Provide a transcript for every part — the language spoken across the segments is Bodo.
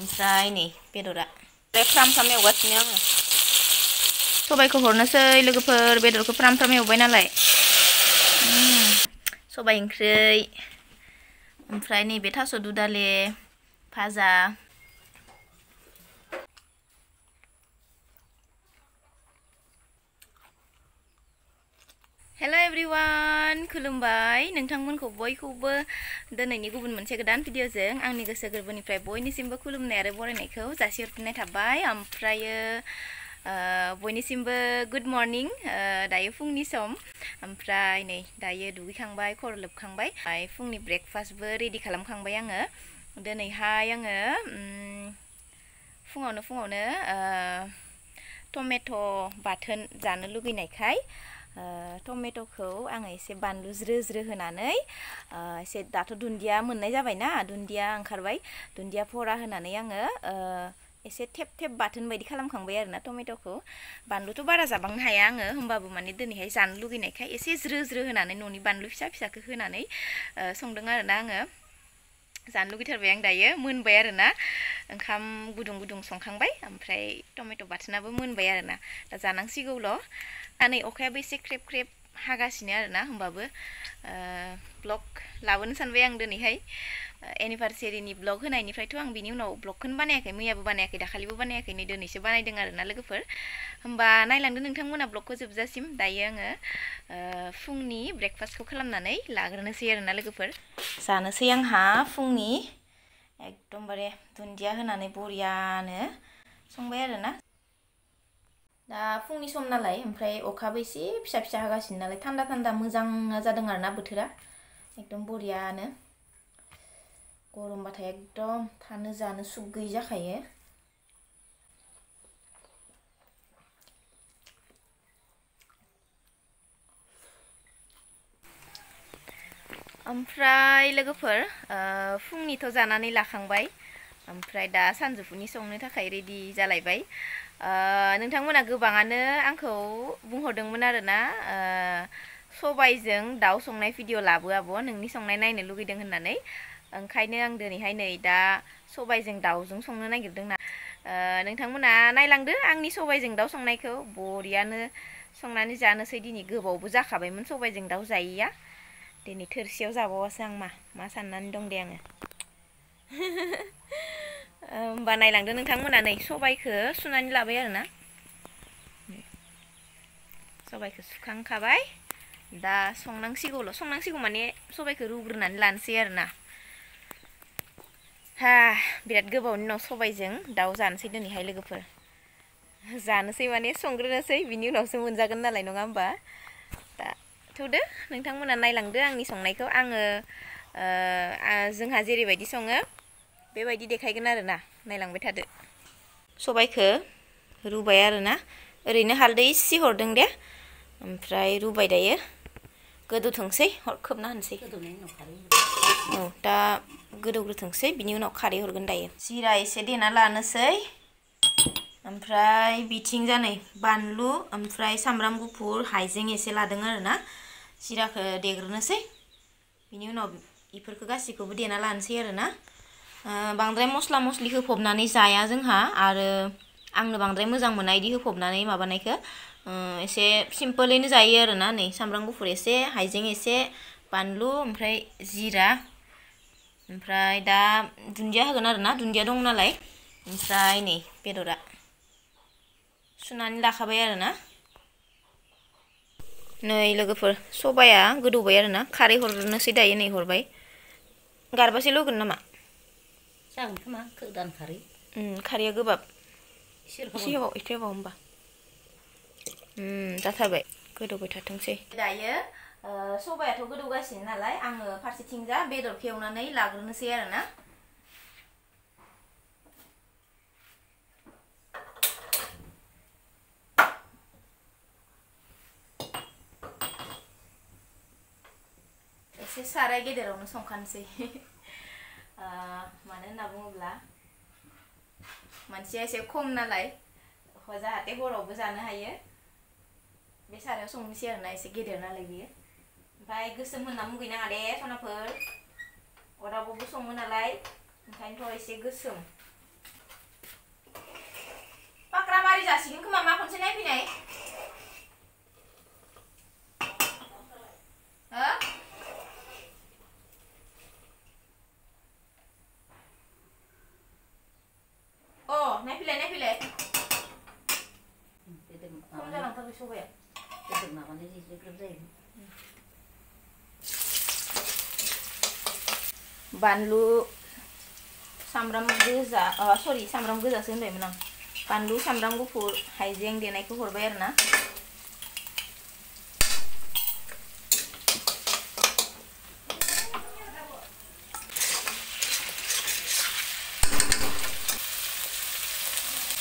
ओमफ्राय नै बेदरा फ्राम फ्राम एवगासिनो आङो सबाइखौ हरनोसै लोगोफोर बेदरखौ फ्राम फ्राम एवबाय नालाय सबाइ ओंख्रै ओमफ्राय नैबे थास' दुदालि भाजा हेलो एवरीवन खुलुमबाय नोंथांमोनखौ बयखौबो दिनैनि गुबुन मोनसे गोदान भिडिअजों आंनि गोसो गोरबोनिफ्राय बयनिसिमबो खुलुमनाय आरो बरायनायखौ जासिहरफिननाय थाबाय ओमफ्रायो बयनिसिमबो गुड मर्निं दायो फुंनि सम ओमफ्राय नै दायो दुगैखांबाय खर' लोबखांबाय फुंनि ब्रेकफास्टबो रेडि खालामखांबाय आङो दिनैहाय आङो फुङावनो टमेट' बाथोन जानो लुगैनायखाय टमेट'खौ आङो एसे बानलु ज्रो ज्रो होनानै एसे दाथ' दुन्दिया मोननाय जाबायना दुन्दिया ओंखारबाय दुन्दिया फरा होनानै आङो एसे थेब थेब बाथोन बायदि खालामखांबाय आरोना टमेट'खौ बानलुथ' बारा जाबांनो हाया आङो होमबाबो माने दिनैहाय जानो लुगैनायखाय एसे ज्रो ज्रो होनानै न'नि बानलु फिसा फिसाखौ होनानै संदों आरोना आङो जानो लुगैथारबाय आं दायो मोनबाय आरोना ओंखाम गुदुं गुदुं संखांबाय ओमफ्राय टमेट' बाथोनाबो मोनबाय आरोना दा जानांसिगौल' नै अखायाबो एसे ख्रेब ख्रेब हागासिनो आरोना होमबाबो ब्लग लाबोनो सानबाय आं दिनैहाय एनिभार्सारिनि ब्लग होनायनिफ्रायथ' आं बिनि उनाव ब्लगखौनो बानायाखै मैयाबो बानायाखै दाखालिबो बानायाखै नै दिनैसो बानायदों आरोना लोगोफोर होमबा नायलांदो नोंथांमोना ब्लगखौ जोबजासिम दायो आङो फुंनि ब्रेकफास्टखौ खालामनानै लाग्रोनोसै आरोना लोगोफोर जानोसै आंहा फुंनि एकदमबारे दुन्दिया होनानै बरियानो संबाय आरोना दा फुंनि सम नालाय ओमफ्राय अखाबो एसे फिसा फिसा हागासिनो नालाय थान्दा थान्दा मोजां जादों आरोना बोथोरा एकदम बरियानो गरमबाथाय एकदम थानो जानो सुख गैयै जाखायो ओमफ्राय लोगोफोर फुंनिथ' जानानै लाखांबाय ओमफ्राय दा सानजौफुनि संनो थाखाय रेडि जालायबाय नोंथांमोना गोबाङानो आंखौ बुंहरदोंमोन आरोना सबाइजों दाउ संनाय भिडिअ लाबो आब' नोंनि संनाय नायनो लुगैदों होननानै ओंखायनो आं दिनैहाय नै दा सबाइजों दाउजों संनो नागिरदों ना नोंथांमोना नायलांदो आंनि सबाइजों दाउ संनायखौ बरियानो संनानै जानोसै दिनै गोबावबो जाखाबायमोन सबाइजों दाउ जायैया दिनै थोरसियाव जाबावासो आं मा साननानै दं दे आङो होमबा नायलांदो नोंथांमोना नै सबाइखौ सुनानै लाबाय आरोना सबाइखौ सुखांखाबाय दा संनांसिगौ माने सबाइखौ रुग्रोनानै लानोसै आरोना बिराद गोबावनि उनाव सबाइजों दाउ जानोसै दिनैहाय लोगोफोर जानोसै माने संग्रोनोसै बिनि उनावसो मोनजागोन नालाय नङा होमबा दा थौदो नोंथांमोना नायलांदो आंनि संनायखौ आङो जोंहा जेरैबायदि सङो बेबायदि देखायगोन आरोना नायलांबाय थादो सबाइखौ रुबाय आरोना ओरैनो हालदै इसे हरदों दे ओमफ्राय रुबाय दायो गोदौथोंसै खोबना होनोसै औ दा गोदौग्रोथोंसै बिनि उनाव खारै हरगोन दायो जिरा एसे देना लानोसै ओमफ्राय बिथिंजा नै बानलु ओमफ्राय सामब्राम गुफुर हाइजें एसे लादों आरोना जिराखौ देग्रोनोसै बिनि उनाव बेफोरखौ गासैखौबो देना लानोसै आरोना बांद्राय मस्ला मस्लि होफबनानै जाया जोंहा आरो आंनो बांद्राय मोजां मोना इदि होफबनानै माबानायखौ एसे सिम्पोलैनो जायो आरोना नै सामब्राम गुफुर एसे हाइजें एसे बानलु ओमफ्राय जिरा ओमफ्राय दा दुन्दिया होगोन आरोना दुन्दिया दं नालाय ओमफ्राय नै बेदरा सुनानै लाखाबाय आरोना नै लोगोफोर सबाया गोदौबाय आरोना खारै हरनोसै दायो नै हरबाय गारबासेल' होगोन नामा जागोन खोमा गोदान खारै खारैया गोबाब एसे होबाव होमबा जाथारबाय गोदौबाय थाथोंसै दायो सबायाथ' गोदौगासिनो नालाय आङो फारसेथिंजा बेदरखौ एवनानै लाग्रोनोसै आरोना एसे साराय गेदेरावनो संखानोसै मानो होनना बुङोब्ला मानसिया एसे खम नालाय जाहाथे हरावबो जानो हायो बे सारायाव संनोसै आरोना एसे गेदेर नालाय बियो ओमफ्राय गोसोम होनना मुगैनाङा दे सनाफोर अरावबो सङो नालाय ओंखायनोथ' एसे गोसोम जासिगोन खोमा मा खनसे नायफैनाय हो अ नायफैलाय खम जालांथारबाय सबाया बेदर माबानाय जेसे ग्रोब जायो बानलु सामब्राम गोजा सरि सामब्राम गोजासो होनबायमोन आं बानलु सामब्राम गुफुर हाइजें देनायखौ हरबाय आरोना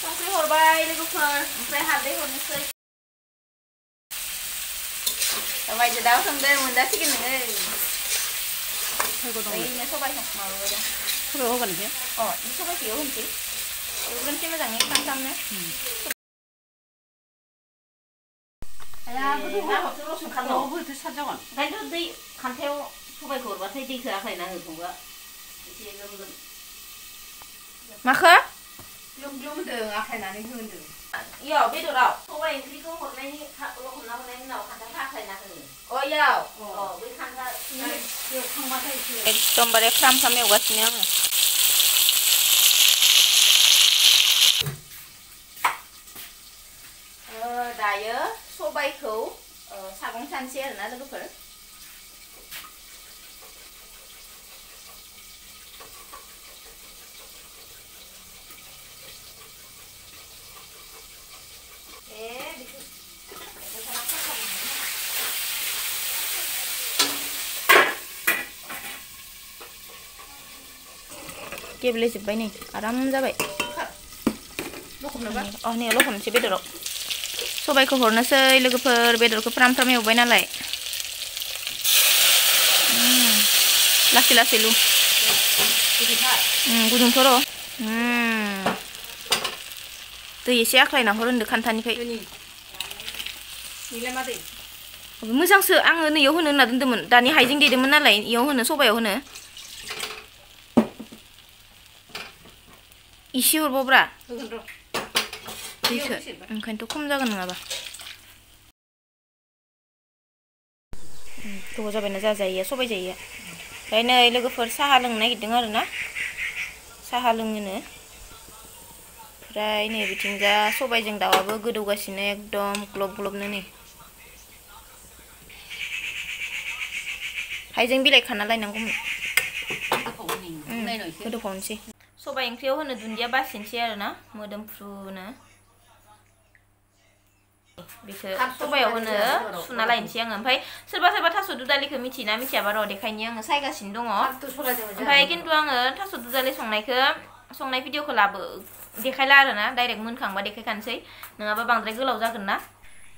संख्रि हरबाय लोगोफोर ओमफ्राय हालदै हरनोसै सबायजों दाउ संदों मोनजासिगोन नोङो ओरैनो सबाय माबाबाय दं सबायाव होगोन बे बे सबायखौ एव होनसै एवग्रोनोसै मोजाङै फ्रामनो ओंखायनोथ' दै खान्थायाव सबायखौ हरबाथाय दैखौ आखायना हो संबा एसे लोम माखो ग्लुम होनदों आखायनानै होनदों इयाव बेदराव सबाय ओंख्रिखौ हरनायनि लखबना हरनायनि उनाव खान्थाखौ आखायना हो इयाव बै खान्था एवखांबाथाय एकदमबारे फ्राम एवगासिनो आङो दायो सबायखौ सागं सानसै आरोना लोगोफोर गेब्लेजोब्बाय नै आराम जाबाय नै लखबनोसै बेदराव सबायखौ हरनोसै लोगोफोर बेदरखौ फ्राम एवबाय नालाय लासै लु गुदुंथ' र' दै एसे आख्लायना हर होनदो खान्थानिफ्राय मोजांसो आङो नैयाव होनो होनना दोन्दोंमोन दानि हाइजें देदोंमोन नालाय इयाव होनो सबायाव होनो इसे हरबावब्रा दैखौ ओंखायनोथ' खम जागोन नङाबा गोबाव जाबायना जाजायो सबाय जायो ओमफ्राय नै लोगोफोर साहा लोंनो नागिरदों आरोना साहा लोङोनो ओमफ्राय नै बिथिंजा सबायजों दाउआबो गोदौगासिनो एकदम ग्लब ग्लबनो नै हाइजें बिलाइ खाना लायनांगौमोन गोदौफावनोसै सबाय ओंख्रियाव होनो दुन्दिया बासिनोसै आरोना मोदोमफ्रुनो बेखौ सबायाव होनो सुना लायनोसै आङो ओमफ्राय सोरबा थास' दुदालिखौ मिथियोना मिथियाबा र' देखायनि आङो सायगासिनो दङ ओमफ्राय खिन्थु आङो थास' दुदालि संनाय भिडिअखौ देखायला आरोना डाइरेक्ट मोनखांबा देखायखानोसै नङाबा बांद्राय गोलाव जागोन ना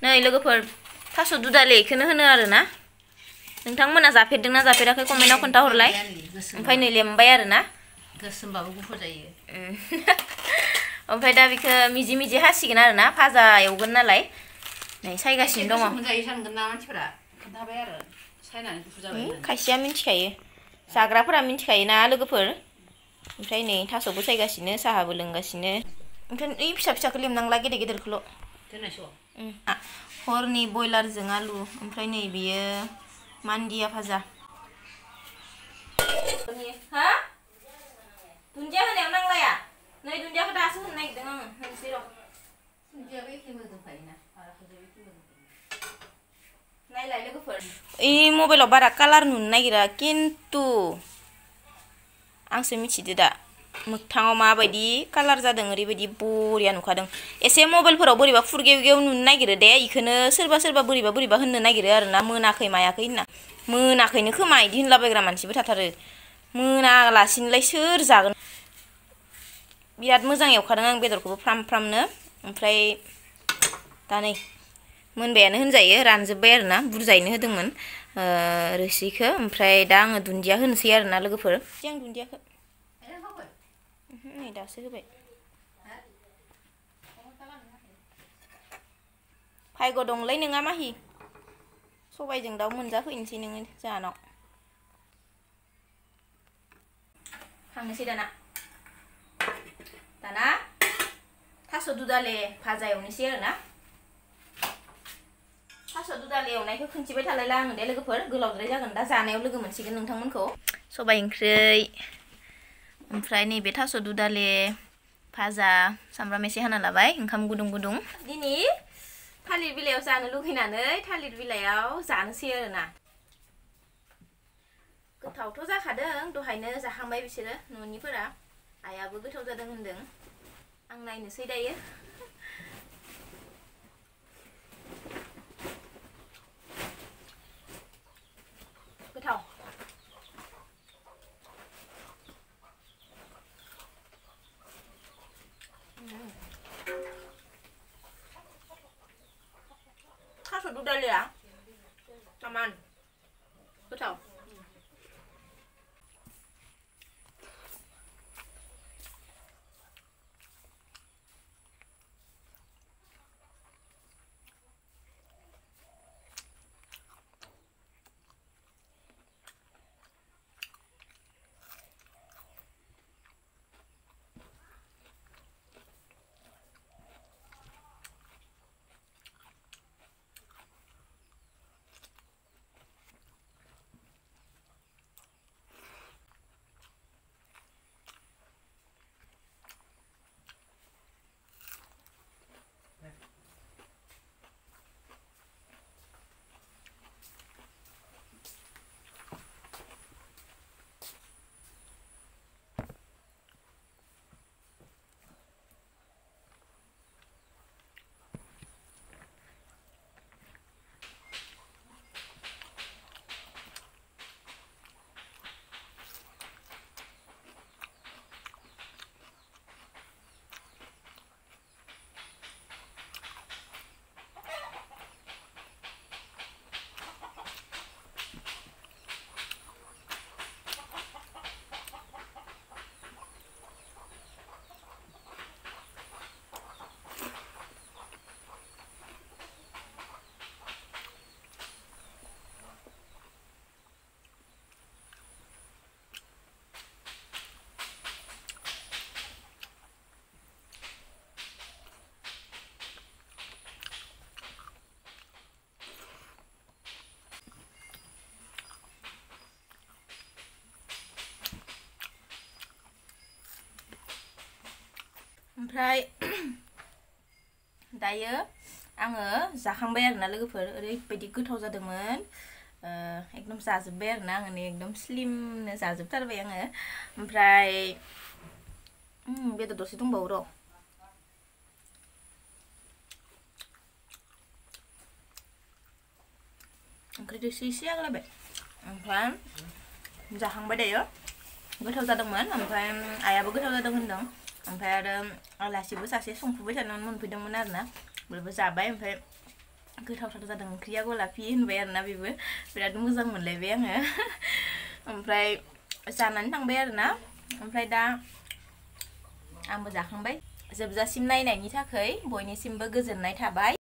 नै लोगोफोर थास' दुदालि बेखौनो होनो आरोना नोंथांमोना जाफेरदोंना जाफेराखै कमेन्टआव खोन्थाहरलाय ओमफ्राय नै लेमबाय आरोना गोसोमबाबो गुफुर जायो ओमफ्राय दा बेखौ मिजि हासिगोन आरोना भाजा एवगोन नालाय नै सायगासिनो दङ जायो सानगोन ना मानसिफोरा खोन्थाबाय आरो सायनानै गुफुर जाबाय खायसेया मिन्थिखायो जाग्राफोरा मिन्थिखायोना लोगोफोर ओमफ्राय नै थास'बो सायगासिनो साहाबो लोंगासिनो ओमफ्राय ओइ फिसाखौ लेमनांला गेदेरखौल' हरनि बयलारजों आलु ओमफ्राय नै बियो मान्दिया भाजा दुन्दिया होनायाव नांलाया नै दुन्दियाखौ दासो होनो नागिरदों आङो होनोसै र' दुन्दियाबो एखे मोदोमखायोना नायलाय लोगोफोर ओइ मबाइलाव बारा कालार नुनो नागिरा खिन्थु आंसो मिथिदो दा मोगथाङाव माबायदि कालार जादों ओरैबायदि बरिया नुखादों एसे मबाइलफोराव बोरैबा फुरगेवगेव नुनो नागिरो दे इखौनो सोरबा बोरैबा होननो नागिरो आरोना मोनाखै मायाखै होनना मोनाखैनो खोमा इदि होनलाबायग्रा मानसिबो थाथारो मोनालासिनोलाय सोर जागोन बिराद मोजां एवखादों आं बेदरखौबो फ्रामनो ओमफ्राय दा नै मोनबायानो होनजायो रानजोब्बाय आरोना बुरजायैनो होदोंमोन रोसिखौ ओमफ्राय दा आङो दुन्दिया होनोसै आरोना लोगोफोर आं दुन्दियाखौ नै दासो होबाय भाग्य दंलै नोंहा माहि सबायजों दाउ मोनजाफैनोसै नोङो जाहानाव खांनोसै दाना थास' दुदाले भाजा एवनोसै आरोना थास' दुदाले एवनायखौ खोन्थिबाय थालायला आङो दे लोगोफोर गोलावद्राय जागोन दा जानायाव लोगो मोनसिगोन नोंथांमोनखौ सबाइ ओंख्रै ओमफ्राय नैबे थास' दुदाले भाजा सामब्राम एसे हाना लाबाय ओंखाम गुदुं गुदुं दिनै थालिर बिलाइयाव जानो लुगैनानै थालिर बिलाइयाव जानोसै आरोना गोथावथ' जाखादों दहायनो जाखांबाय बिसोरो न'निफोरा आइयाबो गोथाव जादों होनदों आं नायनोसै दायो गोथाव थास' दुदालिया aman गोथाव ओमफ्राय दायो आङो जाखांबाय आरोना लोगोफोर ओरैबायदि गोथाव जादोंमोन एकदम जाजोब्बाय आरोना आङो नै एकदम स्लिमनो जाजोबथारबाय आङो ओमफ्राय बेदर दसे दंबावो र' ओंख्रि दोसे एसे आग्लायबाय ओमफ्राय जाखांबाय दायो गोथाव जादोंमोन ओमफ्राय आइयाबो गोथाव जादों होनदों ओमफ्राय आरो आलासिबो सासे संफुबाय थानानै मोनफैदोंमोन आरोना बयबो जाबाय ओमफ्राय गोथावथार जादों ओंख्रिया गलाफि होनबाय आरोना बेबो बिराद मोजां मोनलायबाय आङो ओमफ्राय जानानै थांबाय आरोना ओमफ्राय दा आंबो जाखांबाय जोबजासिम नायनायनि थाखाय बयनिसिमबो गोजोननाय थाबाय।